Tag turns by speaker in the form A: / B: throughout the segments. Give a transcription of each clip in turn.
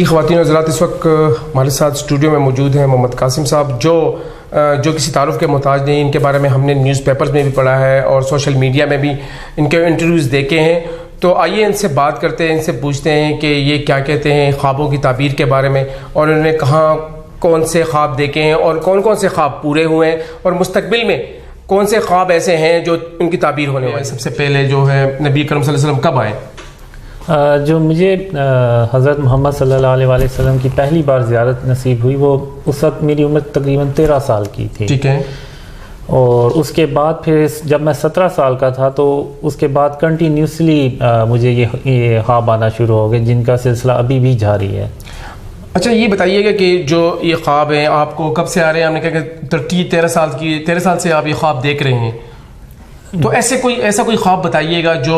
A: جی خواتین و حضرات، اس وقت ہمارے ساتھ اسٹوڈیو میں موجود ہیں محمد قاسم صاحب، جو کسی تعارف کے محتاج نہیں. ان کے بارے میں ہم نے نیوز پیپرز میں بھی پڑھا ہے اور سوشل میڈیا میں بھی ان کے انٹرویوز دیکھے ہیں. تو آئیے ان سے بات کرتے ہیں، ان سے پوچھتے ہیں کہ یہ کیا کہتے ہیں خوابوں کی تعبیر کے بارے میں، اور انہوں نے کہاں کون سے خواب دیکھے ہیں اور کون کون سے خواب پورے ہوئے ہیں، اور مستقبل میں کون سے خواب ایسے ہیں جو ان کی تعبیر ہونے والے ہیں. سب سے پہلے جو ہے نبی کرم صلی اللہ علیہ وسلم کب آئے؟
B: جو مجھے حضرت محمد صلی اللہ علیہ وسلم کی پہلی بار زیارت نصیب ہوئی وہ اس وقت میری عمر تقریباً 13 سال کی تھی.
A: ٹھیک ہے.
B: اور اس کے بعد پھر جب میں 17 سال کا تھا تو اس کے بعد کنٹینیوسلی مجھے یہ خواب آنا شروع ہو گئے، جن کا سلسلہ ابھی بھی جاری ہے.
A: اچھا یہ بتائیے گا کہ جو یہ خواب ہیں آپ کو کب سے آ رہے ہیں؟ ہم نے کہا کہ 13 سال سے آپ یہ خواب دیکھ رہے ہیں. تو ایسا کوئی خواب بتائیے گا جو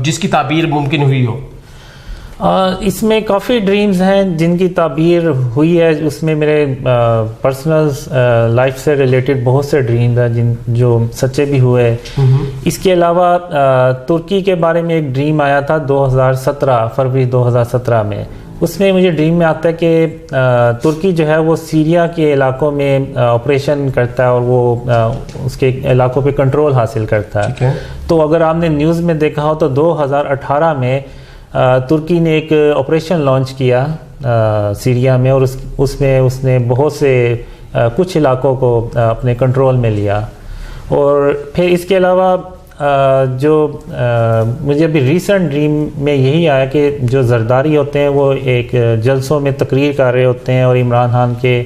A: جس کی تعبیر ممکن ہوئی ہو.
B: اس میں کافی ڈریمز ہیں جن کی تعبیر ہوئی ہے. اس میں میرے پرسنل لائف سے ریلیٹڈ بہت سے ڈریمز ہیں جو سچے بھی ہوئے. اس کے علاوہ ترکی کے بارے میں ایک ڈریم آیا تھا 2017 فروری 2017 میں. اس میں مجھے ڈریم میں آتا ہے کہ ترکی جو ہے وہ سیریا کے علاقوں میں آپریشن کرتا ہے اور وہ اس کے علاقوں پہ کنٹرول حاصل کرتا ہے. تو اگر آپ نے نیوز میں دیکھا ہو تو 2018 میں ترکی نے ایک آپریشن لانچ کیا سیریا میں، اور اس میں اس نے بہت سے کچھ علاقوں کو اپنے کنٹرول میں لیا. اور پھر اس کے علاوہ جو مجھے ابھی ریسنٹ ڈریم میں یہی آیا کہ جو زرداری ہوتے ہیں وہ ایک جلسوں میں تقریر کر رہے ہوتے ہیں اور عمران خان کے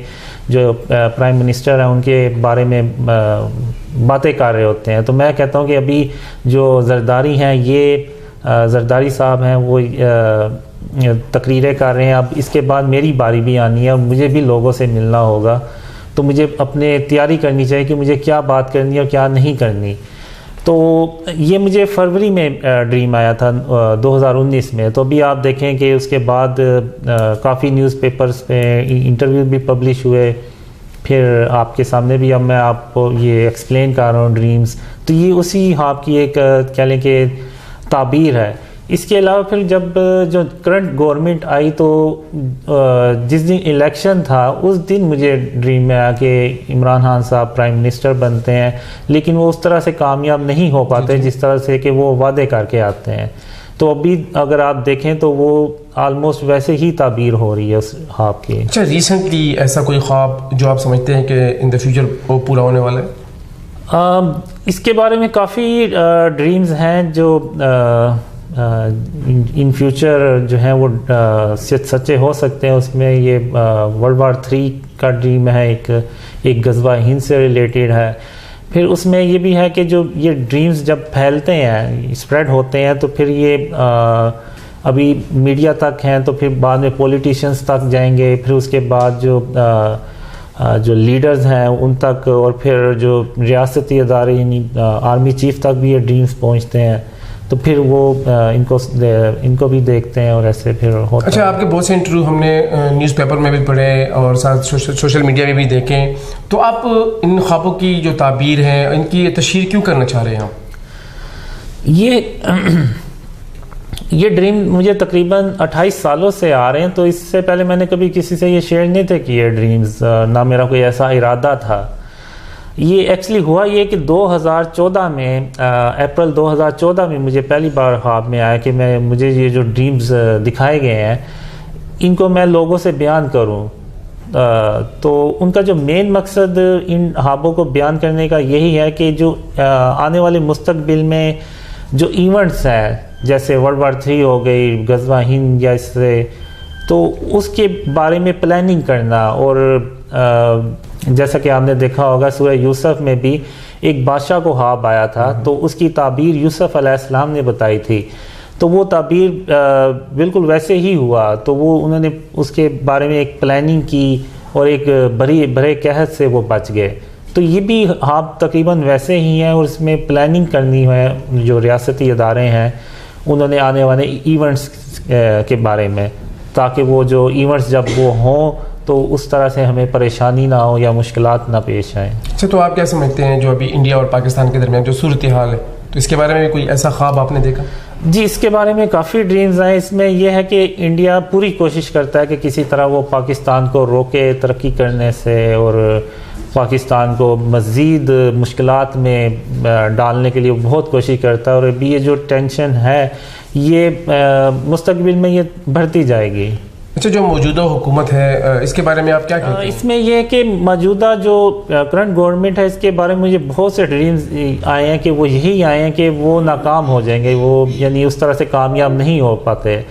B: جو پرائم منسٹر ہیں ان کے بارے میں باتیں کر رہے ہوتے ہیں. تو میں کہتا ہوں کہ ابھی جو زرداری ہیں، یہ زرداری صاحب ہیں، وہ تقریریں کر رہے ہیں. اب اس کے بعد میری باری بھی آنی ہے اور مجھے بھی لوگوں سے ملنا ہوگا. تو مجھے اپنے تیاری کرنی چاہیے کہ مجھے کیا بات کرنی ہے اور کیا نہیں کرنی. تو یہ مجھے فروری میں ڈریم آیا تھا 2019 میں. تو ابھی آپ دیکھیں کہ اس کے بعد کافی نیوز پیپرز پہ انٹرویو بھی پبلش ہوئے. پھر آپ کے سامنے بھی اب میں آپ کو یہ ایکسپلین کر رہا ہوں ڈریمز. تو یہ اسی خواب کی ایک کہہ لیں کہ تعبیر ہے. اس کے علاوہ پھر جب جو کرنٹ گورنمنٹ آئی تو جس دن الیکشن تھا اس دن مجھے ڈریم میں آیا کہ عمران خان صاحب پرائم منسٹر بنتے ہیں، لیکن وہ اس طرح سے کامیاب نہیں ہو پاتے جس طرح سے کہ وہ وعدے کر کے آتے ہیں. تو ابھی اگر آپ دیکھیں تو وہ آلموسٹ ویسے ہی تعبیر ہو رہی ہے اس خواب کی.
A: اچھا ریسنٹلی ایسا کوئی خواب جو آپ سمجھتے ہیں کہ ان دا فیوچر وہ پورا ہونے والا ہے؟
B: اس کے بارے میں کافی ڈریمز ہیں جو ان فیوچر جو ہیں وہ سچے ہو سکتے ہیں. اس میں یہ ورلڈ وار 3 کا ڈریم ہے، ایک غزوہ ہند سے ریلیٹڈ ہے. پھر اس میں یہ بھی ہے کہ جو یہ ڈریمز جب پھیلتے ہیں، اسپریڈ ہوتے ہیں، تو پھر یہ ابھی میڈیا تک ہیں، تو پھر بعد میں پولیٹیشنز تک جائیں گے، پھر اس کے بعد جو لیڈرز ہیں ان تک، اور پھر جو ریاستی ادارے یعنی آرمی چیف تک بھی یہ ڈریمز پہنچتے ہیں. تو پھر وہ ان کو بھی دیکھتے ہیں اور ایسے پھر ہوتا ہے.
A: اچھا آپ کے بہت سے انٹرویو ہم نے نیوز پیپر میں بھی پڑھے اور ساتھ سوشل میڈیا میں بھی دیکھیں. تو آپ ان خوابوں کی جو تعبیر ہے ان کی تشہیر کیوں کرنا چاہ رہے ہیں؟
B: یہ ڈریم مجھے تقریباً 28 سالوں سے آ رہے ہیں. تو اس سے پہلے میں نے کبھی کسی سے یہ شیئر نہیں تھے کیے ڈریمز، نہ میرا کوئی ایسا ارادہ تھا. یہ ایکچولی ہوا یہ کہ 2014 میں اپریل 2014 میں مجھے پہلی بار خواب میں آیا کہ مجھے یہ جو ڈریمز دکھائے گئے ہیں ان کو میں لوگوں سے بیان کروں. تو ان کا جو مین مقصد ان خوابوں کو بیان کرنے کا یہی ہے کہ جو آنے والے مستقبل میں جو ایونٹس ہیں جیسے ورلڈ وار 3 ہو گئی، غزوہ ہند یا اس سے، تو اس کے بارے میں پلاننگ کرنا. اور جیسا کہ آپ نے دیکھا ہوگا سورہ یوسف میں بھی ایک بادشاہ کو خواب آیا تھا، تو اس کی تعبیر یوسف علیہ السلام نے بتائی تھی. تو وہ تعبیر بالکل ویسے ہی ہوا. تو انہوں نے اس کے بارے میں ایک پلاننگ کی اور ایک بڑے قحط سے وہ بچ گئے. تو یہ بھی خواب تقریباً ویسے ہی ہیں، اور اس میں پلاننگ کرنی ہے جو ریاستی ادارے ہیں انہوں نے آنے والے ایونٹس کے بارے میں، تاکہ وہ جو ایونٹس جب وہ ہوں تو اس طرح سے ہمیں پریشانی نہ ہو یا مشکلات نہ پیش آئیں.
A: اچھا تو آپ کیا سمجھتے ہیں جو ابھی انڈیا اور پاکستان کے درمیان جو صورتحال ہے، تو اس کے بارے میں کوئی ایسا خواب آپ نے دیکھا؟
B: جی اس کے بارے میں کافی ڈریمز ہیں. اس میں یہ ہے کہ انڈیا پوری کوشش کرتا ہے کہ کسی طرح وہ پاکستان کو روکے ترقی کرنے سے اور پاکستان کو مزید مشکلات میں ڈالنے کے لیے بہت کوشش کرتا ہے, اور ابھی یہ جو ٹینشن ہے یہ مستقبل میں یہ بڑھتی جائے گی.
A: اچھا, جو موجودہ حکومت ہے اس کے بارے میں آپ کیا کہتے ہیں؟
B: اس میں یہ ہے کہ موجودہ جو کرنٹ گورنمنٹ ہے اس کے بارے میں مجھے بہت سے ڈریمز آئے ہیں کہ وہ یہی آئے ہیں کہ وہ ناکام ہو جائیں گے, وہ یعنی اس طرح سے کامیاب نہیں ہو پاتے.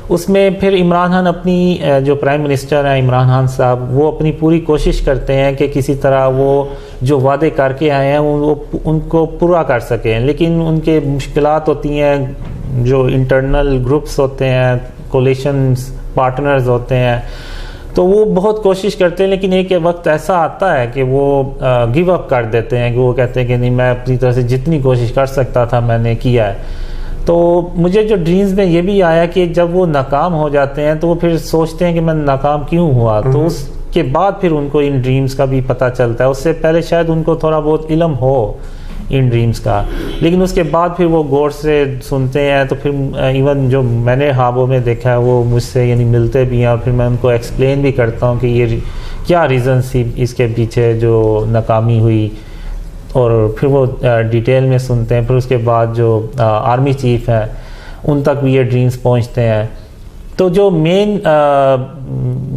B: اس میں پھر عمران خان اپنی جو پرائم منسٹر ہیں عمران خان صاحب, وہ اپنی پوری کوشش کرتے ہیں کہ کسی طرح وہ جو وعدے کر کے آئے ہیں وہ ان کو پورا کر سکیں, لیکن ان کے مشکلات ہوتی ہیں, جو انٹرنل گروپس ہوتے ہیں, کولیشنز پارٹنرز ہوتے ہیں, تو وہ بہت کوشش کرتے ہیں, لیکن ایک وقت ایسا آتا ہے کہ وہ گیو اپ کر دیتے ہیں, کہ وہ کہتے ہیں کہ نہیں میں اپنی طرح سے جتنی کوشش کر سکتا تھا میں نے کیا ہے. تو مجھے جو ڈریمز میں یہ بھی آیا کہ جب وہ ناکام ہو جاتے ہیں تو وہ پھر سوچتے ہیں کہ میں ناکام کیوں ہوا, تو اس کے بعد پھر ان کو ان ڈریمز کا بھی پتہ چلتا ہے. اس سے پہلے شاید ان کو تھوڑا بہت علم ہو ان ڈریمز کا, لیکن اس کے بعد پھر وہ غور سے سنتے ہیں. تو پھر ایون جو میں نے خوابوں میں دیکھا ہے وہ مجھ سے یعنی ملتے بھی ہیں, اور پھر میں ان کو ایکسپلین بھی کرتا ہوں کہ یہ کیا ریزنس تھی اس کے پیچھے جو ناکامی ہوئی, اور پھر وہ ڈیٹیل میں سنتے ہیں. پھر اس کے بعد جو آرمی چیف ہیں ان تک بھی یہ ڈریمز پہنچتے ہیں. تو جو مین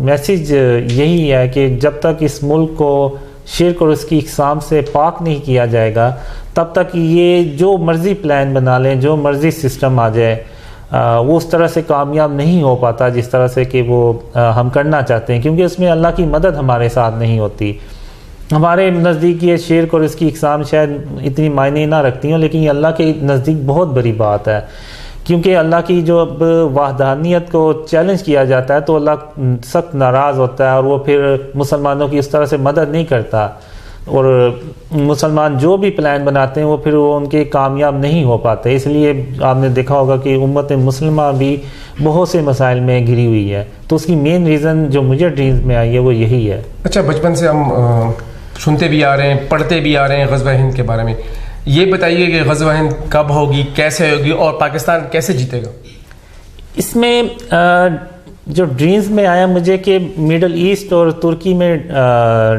B: میسیج یہی ہے کہ جب تک اس ملک کو شرک اور اس کی اقسام سے پاک نہیں کیا جائے گا تب تک یہ جو مرضی پلان بنا لیں, جو مرضی سسٹم آ جائے, وہ اس طرح سے کامیاب نہیں ہو پاتا جس طرح سے کہ وہ ہم کرنا چاہتے ہیں, کیونکہ اس میں اللہ کی مدد ہمارے ساتھ نہیں ہوتی. ہمارے نزدیک یہ شرک اور اس کی اقسام شاید اتنی معنی نہ رکھتی ہوں, لیکن یہ اللہ کے نزدیک بہت بڑی بات ہے, کیونکہ اللہ کی جو اب وحدانیت کو چیلنج کیا جاتا ہے تو اللہ سخت ناراض ہوتا ہے, اور وہ پھر مسلمانوں کی اس طرح سے مدد نہیں کرتا, اور مسلمان جو بھی پلان بناتے ہیں وہ پھر وہ ان کے کامیاب نہیں ہو پاتے. اس لیے آپ نے دیکھا ہوگا کہ امت مسلمہ بھی بہت سے مسائل میں گھری ہوئی ہے. تو اس کی مین ریزن جو مجھے ڈریمز میں آئی ہے وہ یہی ہے.
A: اچھا, بچپن سے ہم سنتے بھی آ رہے ہیں, پڑھتے بھی آ رہے ہیں غزوہ ہند کے بارے میں. یہ بتائیے کہ غزوہ ہند کب ہوگی, کیسے ہوگی, اور پاکستان کیسے جیتے گا؟
B: اس میں جو ڈریمز میں آیا مجھے کہ میڈل ایسٹ اور ترکی میں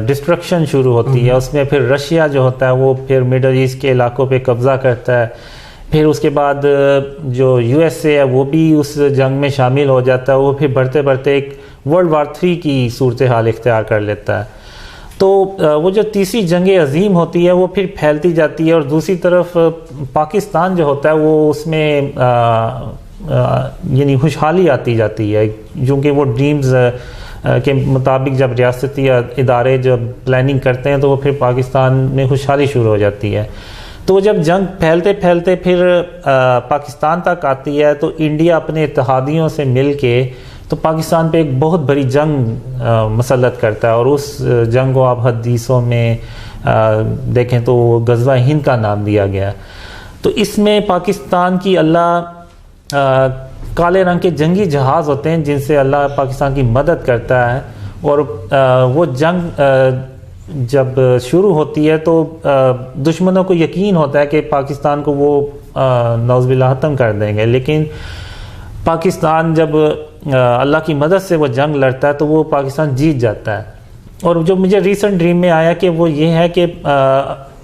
B: ڈسٹرکشن شروع ہوتی ہے. اس میں پھر رشیا جو ہوتا ہے وہ پھر میڈل ایسٹ کے علاقوں پہ قبضہ کرتا ہے. پھر اس کے بعد جو یو ایس اے ہے وہ بھی اس جنگ میں شامل ہو جاتا ہے. وہ پھر بڑھتے بڑھتے ایک ورلڈ وار 3 کی صورتحال اختیار کر لیتا ہے. تو وہ جو تیسری جنگ عظیم ہوتی ہے وہ پھر پھیلتی جاتی ہے, اور دوسری طرف پاکستان جو ہوتا ہے وہ اس میں یعنی خوشحالی آتی جاتی ہے, کیونکہ وہ ڈریمز کے مطابق جب ریاستی ادارے جب پلاننگ کرتے ہیں تو وہ پھر پاکستان میں خوشحالی شروع ہو جاتی ہے. تو جب جنگ پھیلتے پھیلتے پھر پاکستان تک آتی ہے تو انڈیا اپنے اتحادیوں سے مل کے تو پاکستان پہ ایک بہت بڑی جنگ مسلط کرتا ہے, اور اس جنگ کو آپ حدیثوں میں دیکھیں تو غزوہ ہند کا نام دیا گیا. تو اس میں پاکستان کی اللہ کالے رنگ کے جنگی جہاز ہوتے ہیں جن سے اللہ پاکستان کی مدد کرتا ہے, اور وہ جنگ جب شروع ہوتی ہے تو دشمنوں کو یقین ہوتا ہے کہ پاکستان کو وہ نعوذ باللہ ختم کر دیں گے, لیکن پاکستان جب اللہ کی مدد سے وہ جنگ لڑتا ہے تو وہ پاکستان جیت جاتا ہے. اور جو مجھے ریسنٹ ڈریم میں آیا کہ وہ یہ ہے کہ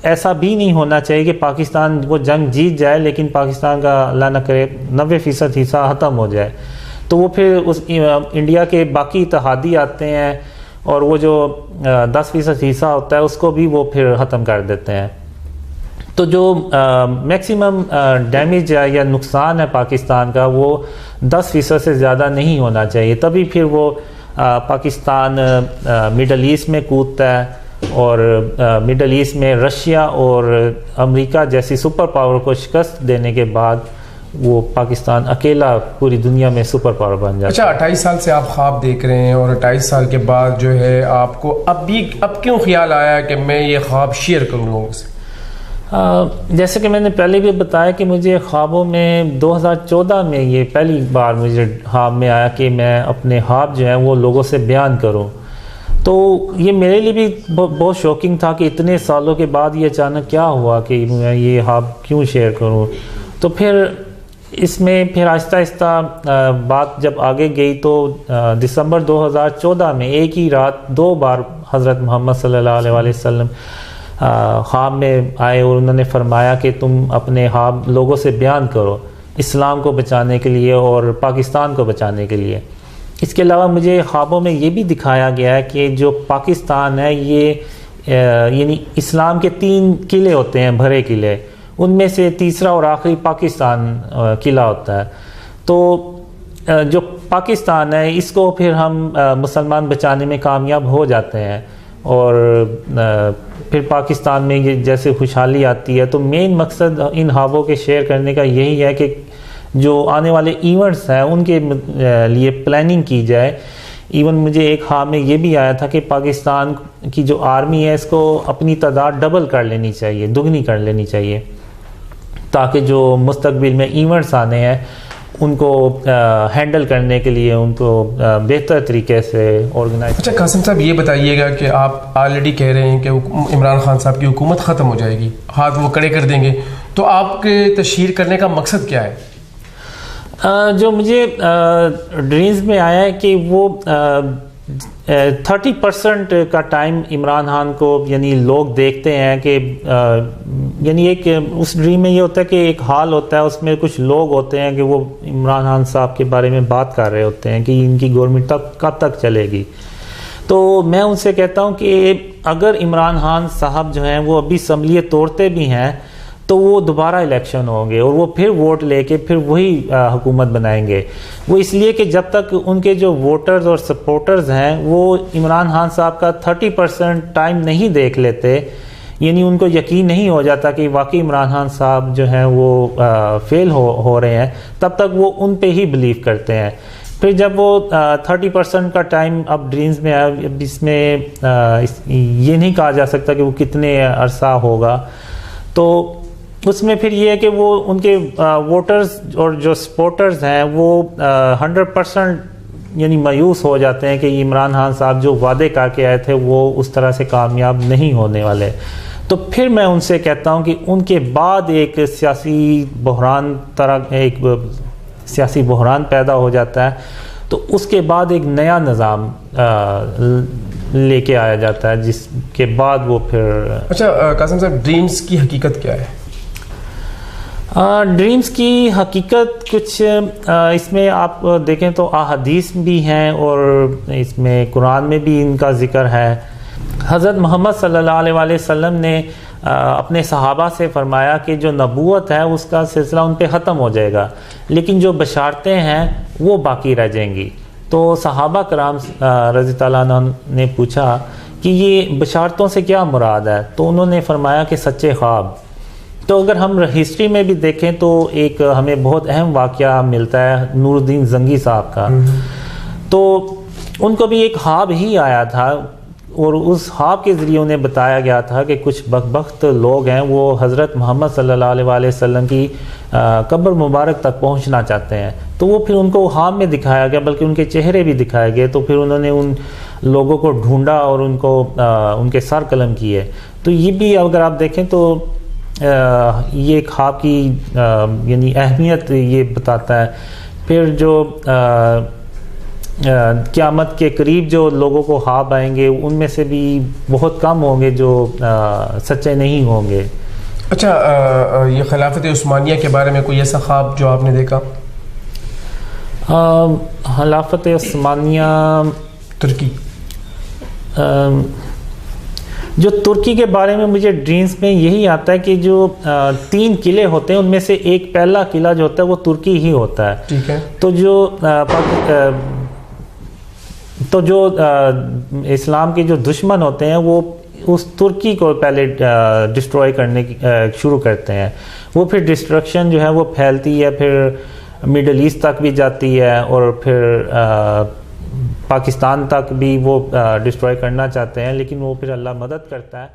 B: ایسا بھی نہیں ہونا چاہیے کہ پاکستان وہ جنگ جیت جائے لیکن پاکستان کا اللہ نہ کرے 90% حصہ ختم ہو جائے. تو وہ پھر اس انڈیا کے باقی اتحادی آتے ہیں اور وہ جو 10% حصہ ہوتا ہے اس کو بھی وہ پھر ختم کر دیتے ہیں. تو جو میکسیمم ڈیمیج یا نقصان ہے پاکستان کا وہ 10% سے زیادہ نہیں ہونا چاہیے, تبھی پھر وہ پاکستان مڈل ایسٹ میں کودتا ہے, اور مڈل ایسٹ میں رشیا اور امریکہ جیسی سپر پاور کو شکست دینے کے بعد وہ پاکستان اکیلا پوری دنیا میں سپر پاور بن جاتا ہے.
A: اچھا, 28 سال سے آپ خواب دیکھ رہے ہیں, اور 28 سال کے بعد جو ہے آپ کو اب کیوں خیال آیا کہ میں یہ خواب شیئر کروں لوگوں سے؟
B: جیسے کہ میں نے پہلے بھی بتایا کہ مجھے خوابوں میں 2014 میں یہ پہلی بار مجھے خواب میں آیا کہ میں اپنے خواب جو ہیں وہ لوگوں سے بیان کروں. تو یہ میرے لیے بھی بہت شوکنگ تھا کہ اتنے سالوں کے بعد یہ اچانک کیا ہوا کہ میں یہ خواب کیوں شیئر کروں. تو پھر اس میں پھر آہستہ آہستہ بات جب آگے گئی تو دسمبر 2014 میں ایک ہی رات 2 بار حضرت محمد صلی اللہ علیہ وآلہ وسلم خواب میں آئے اور انہوں نے فرمایا کہ تم اپنے خواب لوگوں سے بیان کرو اسلام کو بچانے کے لیے اور پاکستان کو بچانے کے لیے۔ اس کے علاوہ مجھے خوابوں میں یہ بھی دکھایا گیا ہے کہ جو پاکستان ہے یہ یعنی اسلام کے 3 قلعے ہوتے ہیں، بھرے قلعے، ان میں سے تیسرا اور آخری پاکستان قلعہ ہوتا ہے۔ تو جو پاکستان ہے اس کو پھر ہم مسلمان بچانے میں کامیاب ہو جاتے ہیں اور پھر پاکستان میں یہ جیسے خوشحالی آتی ہے۔ تو مین مقصد ان خوابوں کے شیئر کرنے کا یہی ہے کہ جو آنے والے ایونٹس ہیں ان کے لیے پلاننگ کی جائے۔ ایون مجھے ایک خواب میں یہ بھی آیا تھا کہ پاکستان کی جو آرمی ہے اس کو اپنی تعداد ڈبل کر لینی چاہیے، دگنی کر لینی چاہیے، تاکہ جو مستقبل میں ایونٹس آنے ہیں ان کو ہینڈل کرنے کے لیے ان کو بہتر طریقے سے آرگنائز۔
A: اچھا قاسم صاحب یہ بتائیے گا کہ آپ آلریڈی کہہ رہے ہیں کہ عمران خان صاحب کی حکومت ختم ہو جائے گی، ہاتھ وہ کڑے کر دیں گے، تو آپ کے تشہیر کرنے کا مقصد کیا ہے؟
B: جو مجھے ڈریمز میں آیا ہے کہ وہ 30% کا ٹائم عمران خان کو یعنی لوگ دیکھتے ہیں کہ یعنی ایک اس ڈریم میں یہ ہوتا ہے کہ ایک حال ہوتا ہے، اس میں کچھ لوگ ہوتے ہیں کہ وہ عمران خان صاحب کے بارے میں بات کر رہے ہوتے ہیں کہ ان کی گورنمنٹ کب تک چلے گی۔ تو میں ان سے کہتا ہوں کہ اگر عمران خان صاحب جو ہیں وہ ابھی اسمبلی توڑتے بھی ہیں تو وہ دوبارہ الیکشن ہوں گے اور وہ پھر ووٹ لے کے پھر وہی حکومت بنائیں گے۔ وہ اس لیے کہ جب تک ان کے جو ووٹرز اور سپورٹرز ہیں وہ عمران خان صاحب کا 30% ٹائم نہیں دیکھ لیتے، یعنی ان کو یقین نہیں ہو جاتا کہ واقعی عمران خان صاحب جو ہیں وہ فیل ہو رہے ہیں، تب تک وہ ان پہ ہی بلیو کرتے ہیں۔ پھر جب وہ 30% کا ٹائم اب ڈریمز میں آیا، اس میں یہ نہیں کہا جا سکتا کہ وہ کتنے عرصہ ہوگا، تو اس میں پھر یہ ہے کہ وہ ان کے ووٹرز اور جو سپورٹرز ہیں وہ 100% یعنی مایوس ہو جاتے ہیں کہ عمران خان صاحب جو وعدے کر کے آئے تھے وہ اس طرح سے کامیاب نہیں ہونے والے۔ تو پھر میں ان سے کہتا ہوں کہ ان کے بعد ایک سیاسی بحران پیدا ہو جاتا ہے، تو اس کے بعد ایک نیا نظام لے کے آیا جاتا ہے جس کے بعد وہ پھر۔
A: اچھا قاسم صاحب ڈریمز کی حقیقت کیا ہے؟
B: ڈریمز کی حقیقت کچھ اس میں آپ دیکھیں تو احادیث بھی ہیں اور اس میں قرآن میں بھی ان کا ذکر ہے۔ حضرت محمد صلی اللہ علیہ وآلہ وسلم نے اپنے صحابہ سے فرمایا کہ جو نبوت ہے اس کا سلسلہ ان پہ ختم ہو جائے گا، لیکن جو بشارتیں ہیں وہ باقی رہ جائیں گی۔ تو صحابہ کرام رضی اللہ عنہ نے پوچھا کہ یہ بشارتوں سے کیا مراد ہے؟ تو انہوں نے فرمایا کہ سچے خواب۔ تو اگر ہم ہسٹری میں بھی دیکھیں تو ایک ہمیں بہت اہم واقعہ ملتا ہے نور الدین زنگی صاحب کا۔ تو ان کو بھی ایک خواب ہی آیا تھا اور اس خواب کے ذریعے انہیں بتایا گیا تھا کہ کچھ بدبخت لوگ ہیں وہ حضرت محمد صلی اللہ علیہ وآلہ وسلم کی قبر مبارک تک پہنچنا چاہتے ہیں۔ تو وہ پھر ان کو خواب میں دکھایا گیا، بلکہ ان کے چہرے بھی دکھائے گئے۔ تو پھر انہوں نے ان لوگوں کو ڈھونڈا اور ان کو ان کے سر قلم کیے۔ تو یہ بھی اگر آپ دیکھیں تو یہ خواب کی یعنی اہمیت یہ بتاتا ہے۔ پھر جو قیامت کے قریب جو لوگوں کو خواب آئیں گے ان میں سے بھی بہت کم ہوں گے جو سچے نہیں ہوں گے۔
A: اچھا یہ خلافت عثمانیہ کے بارے میں کوئی ایسا خواب جو آپ نے دیکھا؟
B: خلافت عثمانیہ
A: ترکی،
B: جو ترکی کے بارے میں مجھے ڈریمز میں یہی آتا ہے کہ جو 3 قلعے ہوتے ہیں ان میں سے ایک پہلا قلعہ جو ہوتا ہے وہ ترکی ہی ہوتا ہے۔
A: ٹھیک ہے۔
B: تو جو اسلام کے جو دشمن ہوتے ہیں وہ اس ترکی کو پہلے ڈسٹروائے کرنے کی شروع کرتے ہیں۔ وہ پھر ڈسٹرکشن جو ہے وہ پھیلتی ہے، پھر مڈل ایسٹ تک بھی جاتی ہے اور پھر پاکستان تک بھی وہ ڈسٹروائے کرنا چاہتے ہیں، لیکن وہ پھر اللہ مدد کرتا ہے۔